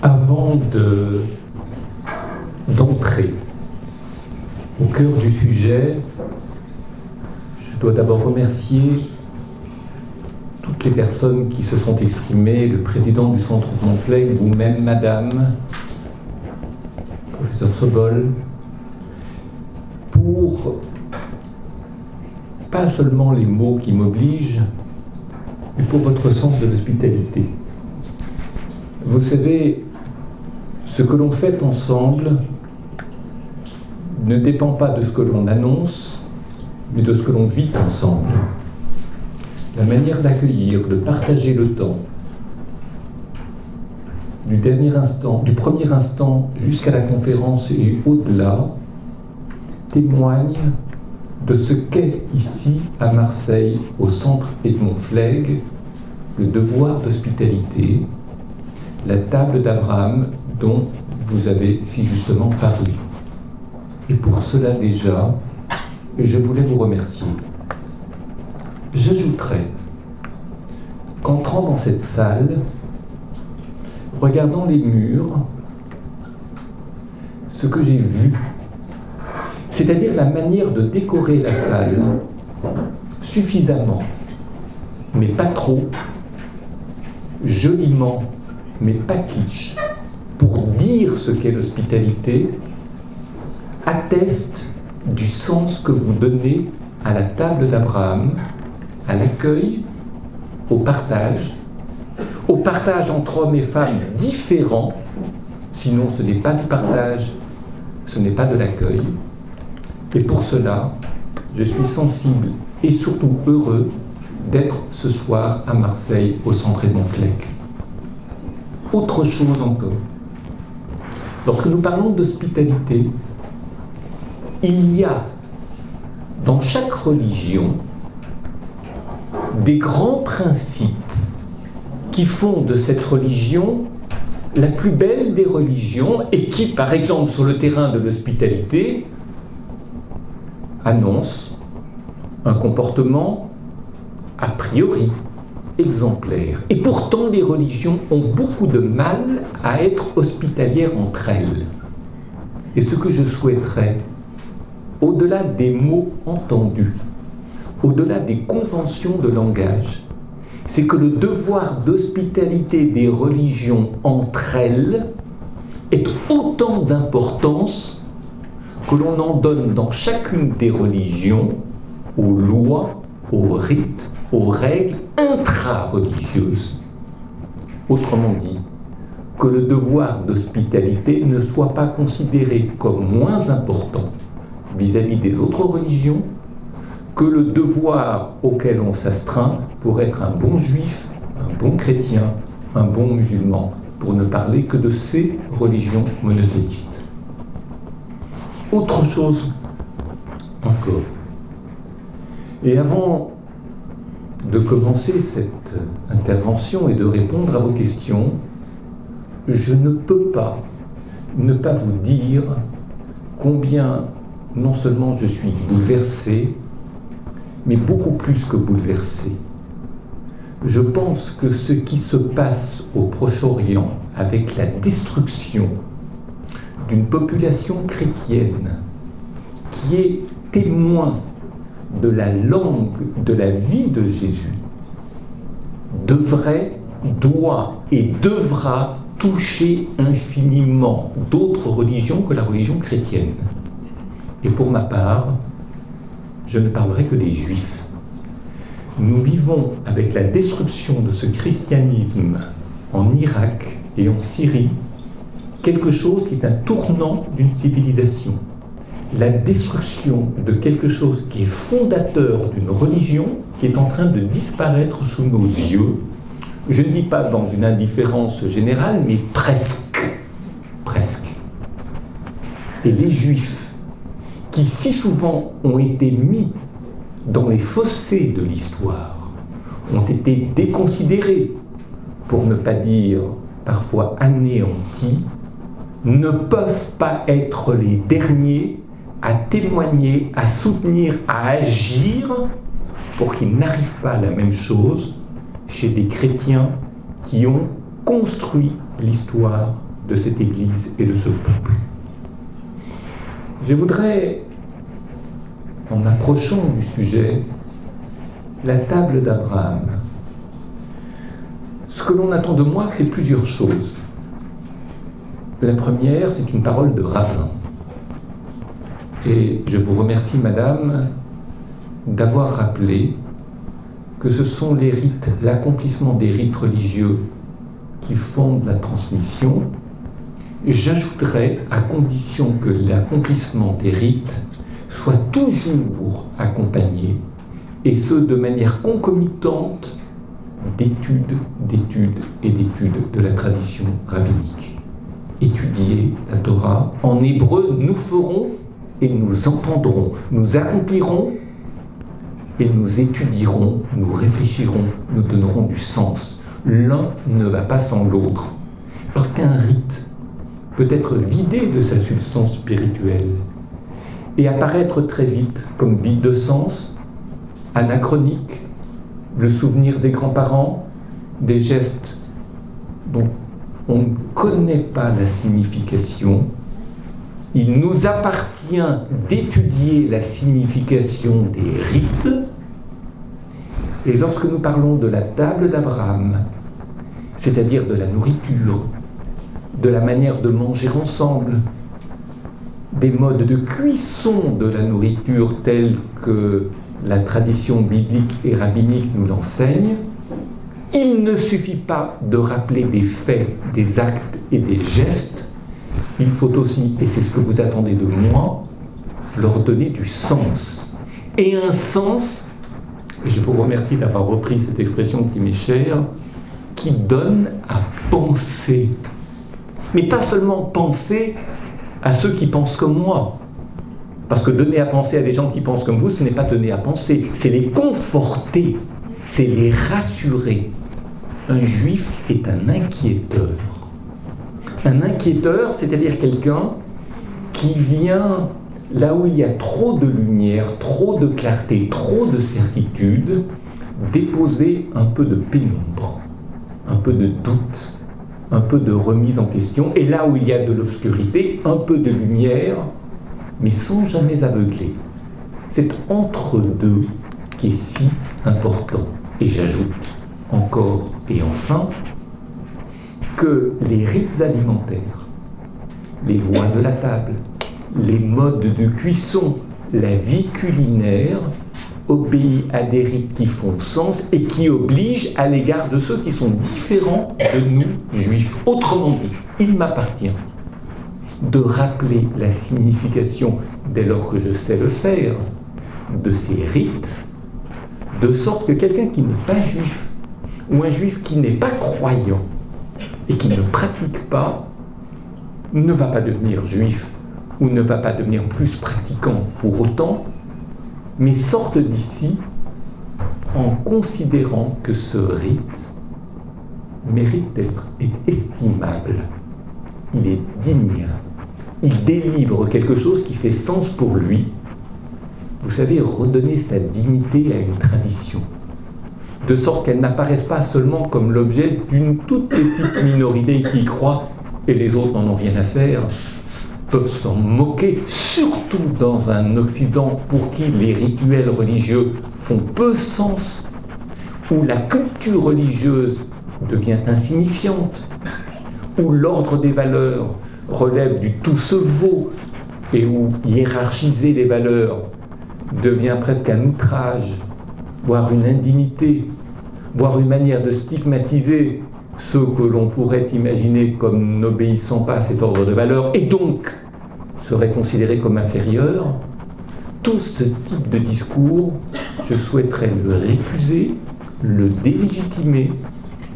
Avant d'entrer au cœur du sujet, je dois d'abord remercier toutes les personnes qui se sont exprimées, le président du Centre Edmond Flegg, vous-même, madame, professeur Sobol, pour pas seulement les mots qui m'obligent, mais pour votre sens de l'hospitalité. Vous savez, ce que l'on fait ensemble ne dépend pas de ce que l'on annonce, mais de ce que l'on vit ensemble. La manière d'accueillir, de partager le temps, du premier instant jusqu'à la conférence et au-delà, témoigne de ce qu'est ici, à Marseille, au Centre Edmond Flegg, le devoir d'hospitalité, la table d'Abraham dont vous avez si justement parlé. Et pour cela déjà, je voulais vous remercier. J'ajouterais qu'entrant dans cette salle, regardant les murs, ce que j'ai vu, c'est-à-dire la manière de décorer la salle suffisamment, mais pas trop, joliment, mais pas kitsch, pour dire ce qu'est l'hospitalité, atteste du sens que vous donnez à la table d'Abraham, à l'accueil, au partage entre hommes et femmes différents, sinon ce n'est pas du partage, ce n'est pas de l'accueil. Et pour cela, je suis sensible et surtout heureux d'être ce soir à Marseille au Centre Edmond Flegg. Autre chose encore, lorsque nous parlons d'hospitalité, il y a dans chaque religion des grands principes qui font de cette religion la plus belle des religions et qui, par exemple, sur le terrain de l'hospitalité, annoncent un comportement a priori exemplaire. Et pourtant, les religions ont beaucoup de mal à être hospitalières entre elles. Et ce que je souhaiterais, au-delà des mots entendus, au-delà des conventions de langage, c'est que le devoir d'hospitalité des religions entre elles ait autant d'importance que l'on en donne dans chacune des religions aux lois, aux rites, aux règles intra-religieuses. Autrement dit, que le devoir d'hospitalité ne soit pas considéré comme moins important vis-à-vis des autres religions que le devoir auquel on s'astreint pour être un bon juif, un bon chrétien, un bon musulman, pour ne parler que de ces religions monothéistes. Autre chose encore. Et avant de commencer cette intervention et de répondre à vos questions, je ne peux pas ne pas vous dire combien non seulement je suis bouleversé, mais beaucoup plus que bouleversé. Je pense que ce qui se passe au Proche-Orient avec la destruction d'une population chrétienne qui est témoin de la langue, de la vie de Jésus, doit et devra toucher infiniment d'autres religions que la religion chrétienne. Et pour ma part, je ne parlerai que des Juifs. Nous vivons avec la destruction de ce christianisme en Irak et en Syrie quelque chose qui est un tournant d'une civilisation. La destruction de quelque chose qui est fondateur d'une religion qui est en train de disparaître sous nos yeux. Je ne dis pas dans une indifférence générale, mais presque. Presque. Et les Juifs, qui si souvent ont été mis dans les fossés de l'histoire, ont été déconsidérés, pour ne pas dire parfois anéantis, ne peuvent pas être les derniers à témoigner, à soutenir, à agir pour qu'il n'arrive pas la même chose chez des chrétiens qui ont construit l'histoire de cette Église et de ce peuple. Je voudrais, en m'approchant du sujet, la table d'Abraham. Ce que l'on attend de moi, c'est plusieurs choses. La première, c'est une parole de rabbin. Et je vous remercie, Madame, d'avoir rappelé que ce sont les rites, l'accomplissement des rites religieux qui fondent la transmission. J'ajouterais, à condition que l'accomplissement des rites soit toujours accompagné, et ce de manière concomitante, d'études et d'études de la tradition rabbinique. Étudier la Torah, en hébreu, nous ferons et nous entendrons, nous accomplirons et nous étudierons, nous réfléchirons, nous donnerons du sens. L'un ne va pas sans l'autre, parce qu'un rite peut être vidé de sa substance spirituelle et apparaître très vite comme vide de sens, anachronique, le souvenir des grands-parents, des gestes dont on ne connaît pas la signification. Il nous appartient d'étudier la signification des rites. Et lorsque nous parlons de la table d'Abraham, c'est-à-dire de la nourriture, de la manière de manger ensemble, des modes de cuisson de la nourriture tels que la tradition biblique et rabbinique nous l'enseigne, il ne suffit pas de rappeler des faits, des actes et des gestes. Il faut aussi, et c'est ce que vous attendez de moi, leur donner du sens. Et un sens, et je vous remercie d'avoir repris cette expression qui m'est chère, qui donne à penser. Mais pas seulement penser à ceux qui pensent comme moi. Parce que donner à penser à des gens qui pensent comme vous, ce n'est pas donner à penser, c'est les conforter, c'est les rassurer. Un juif est un inquiéteur. Un inquiéteur, c'est-à-dire quelqu'un qui vient là où il y a trop de lumière, trop de clarté, trop de certitude, déposer un peu de pénombre, un peu de doute, un peu de remise en question, et là où il y a de l'obscurité, un peu de lumière, mais sans jamais aveugler. C'est entre deux qui est si important. Et j'ajoute encore et enfin que les rites alimentaires, les lois de la table, les modes de cuisson, la vie culinaire obéit à des rites qui font sens et qui obligent à l'égard de ceux qui sont différents de nous, juifs. Autrement dit, il m'appartient de rappeler la signification, dès lors que je sais le faire, de ces rites, de sorte que quelqu'un qui n'est pas juif, ou un juif qui n'est pas croyant, et qui ne pratique pas, ne va pas devenir juif, ou ne va pas devenir plus pratiquant pour autant, mais sorte d'ici en considérant que ce rite mérite d'être estimable. Il est digne. Il délivre quelque chose qui fait sens pour lui. Vous savez, redonner sa dignité à une tradition, de sorte qu'elle n'apparaisse pas seulement comme l'objet d'une toute petite minorité qui y croit et les autres n'en ont rien à faire, peuvent s'en moquer, surtout dans un Occident pour qui les rituels religieux font peu sens, où la culture religieuse devient insignifiante, où l'ordre des valeurs relève du tout se vaut, et où hiérarchiser les valeurs devient presque un outrage, voire une indignité, voire une manière de stigmatiser ceux que l'on pourrait imaginer comme n'obéissant pas à cet ordre de valeurs, et donc seraient considérés comme inférieurs. Tout ce type de discours, je souhaiterais le récuser, le délégitimer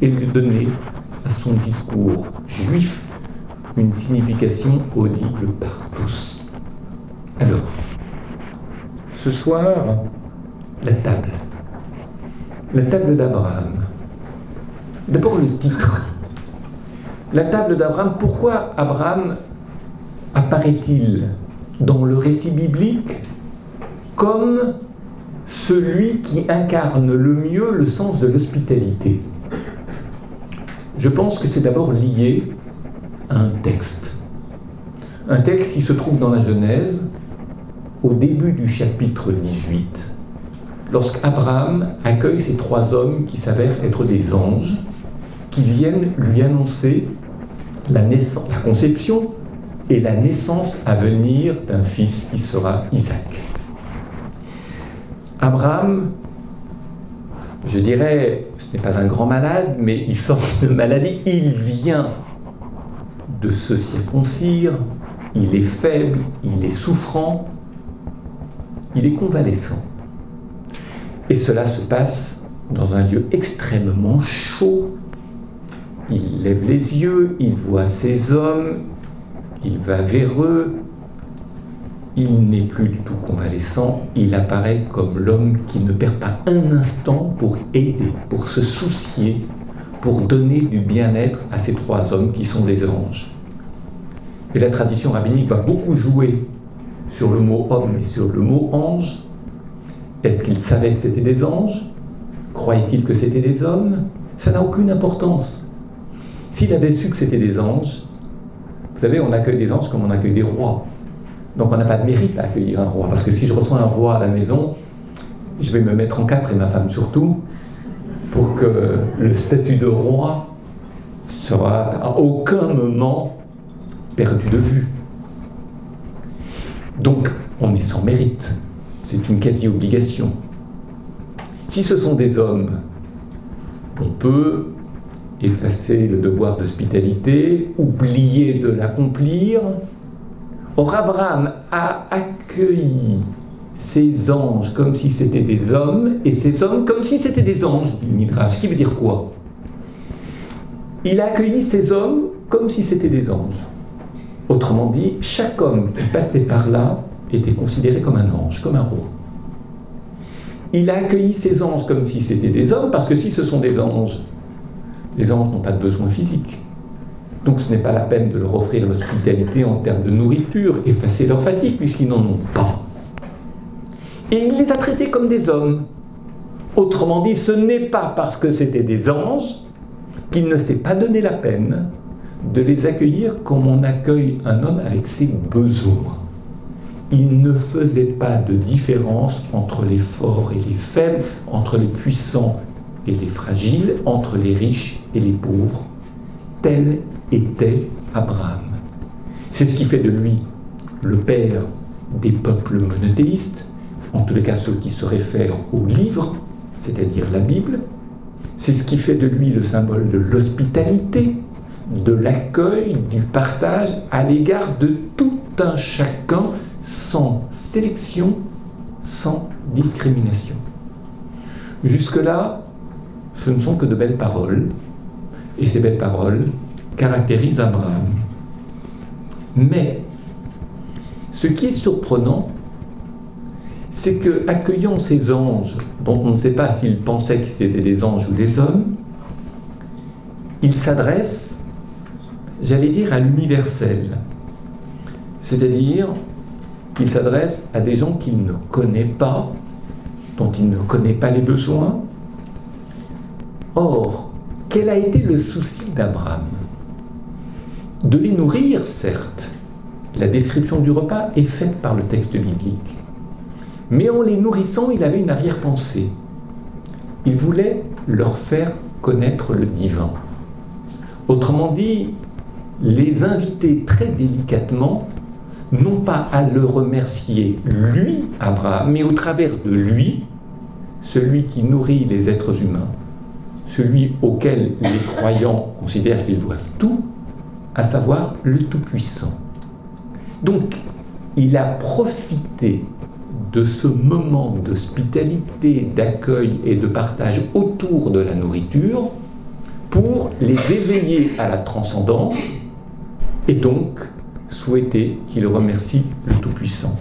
et lui donner à son discours juif une signification audible par tous. Alors, ce soir, la table. La table d'Abraham. D'abord le titre. La table d'Abraham, pourquoi Abraham apparaît-il dans le récit biblique comme celui qui incarne le mieux le sens de l'hospitalité? Je pense que c'est d'abord lié un texte. Un texte qui se trouve dans la Genèse, au début du chapitre 18, lorsqu'Abraham accueille ces 3 hommes qui s'avèrent être des anges, qui viennent lui annoncer la conception et la naissance à venir d'un fils qui sera Isaac. Abraham, je dirais, ce n'est pas un grand malade, mais il sort de maladie, il vient de se circoncire, il est faible, il est souffrant, il est convalescent. Et cela se passe dans un lieu extrêmement chaud. Il lève les yeux, il voit ces hommes, il va vers eux, il n'est plus du tout convalescent, il apparaît comme l'homme qui ne perd pas un instant pour aider, pour se soucier, pour donner du bien-être à ces 3 hommes qui sont des anges. Et la tradition rabbinique va beaucoup jouer sur le mot homme et sur le mot ange. Est-ce qu'il savait que c'était des anges? Croyait-il que c'était des hommes? Ça n'a aucune importance. S'il avait su que c'était des anges, vous savez, on accueille des anges comme on accueille des rois. Donc on n'a pas de mérite à accueillir un roi. Parce que si je reçois un roi à la maison, je vais me mettre en 4, et ma femme surtout, pour que le statut de roi sera à aucun moment perdu de vue. Donc on est sans mérite. C'est une quasi-obligation. Si ce sont des hommes, on peut effacer le devoir d'hospitalité, oublier de l'accomplir. Or, Abraham a accueilli ces anges comme si c'était des hommes, et ces hommes comme si c'était des anges, dit le Midrash. Ce qui veut dire quoi? Il a accueilli ces hommes comme si c'était des anges. Autrement dit, chaque homme qui passait par là était considéré comme un ange, comme un roi. Il a accueilli ces anges comme si c'était des hommes, parce que si ce sont des anges, les anges n'ont pas de besoin physique. Donc ce n'est pas la peine de leur offrir l'hospitalité en termes de nourriture, effacer leur fatigue, puisqu'ils n'en ont pas. Et il les a traités comme des hommes. Autrement dit, ce n'est pas parce que c'était des anges qu'il ne s'est pas donné la peine de les accueillir comme on accueille un homme avec ses besoins. Il ne faisait pas de différence entre les forts et les faibles, entre les puissants et les fragiles, entre les riches et les pauvres. Tel était Abraham. C'est ce qui fait de lui le père des peuples monothéistes, en tous les cas ceux qui se réfèrent au livre, c'est-à-dire la Bible. C'est ce qui fait de lui le symbole de l'hospitalité, de l'accueil, du partage à l'égard de tout un chacun, sans sélection, sans discrimination. Jusque-là, ce ne sont que de belles paroles, et ces belles paroles caractérisent Abraham. Mais, ce qui est surprenant, c'est que, accueillant ces anges, dont on ne sait pas s'ils pensaient que c'était des anges ou des hommes, il s'adresse, j'allais dire, à l'universel. C'est-à-dire qu'il s'adresse à des gens qu'il ne connaît pas, dont il ne connaît pas les besoins. Or, quel a été le souci d'Abraham? De les nourrir, certes. La description du repas est faite par le texte biblique. Mais en les nourrissant, il avait une arrière-pensée. Il voulait leur faire connaître le divin. Autrement dit, les inviter très délicatement, non pas à le remercier, lui, Abraham, mais au travers de lui, celui qui nourrit les êtres humains, celui auquel les croyants considèrent qu'ils doivent tout, à savoir le Tout-Puissant. Donc, il a profité de ce moment d'hospitalité, d'accueil et de partage autour de la nourriture pour les éveiller à la transcendance et donc souhaiter qu'il remercie le Tout-Puissant.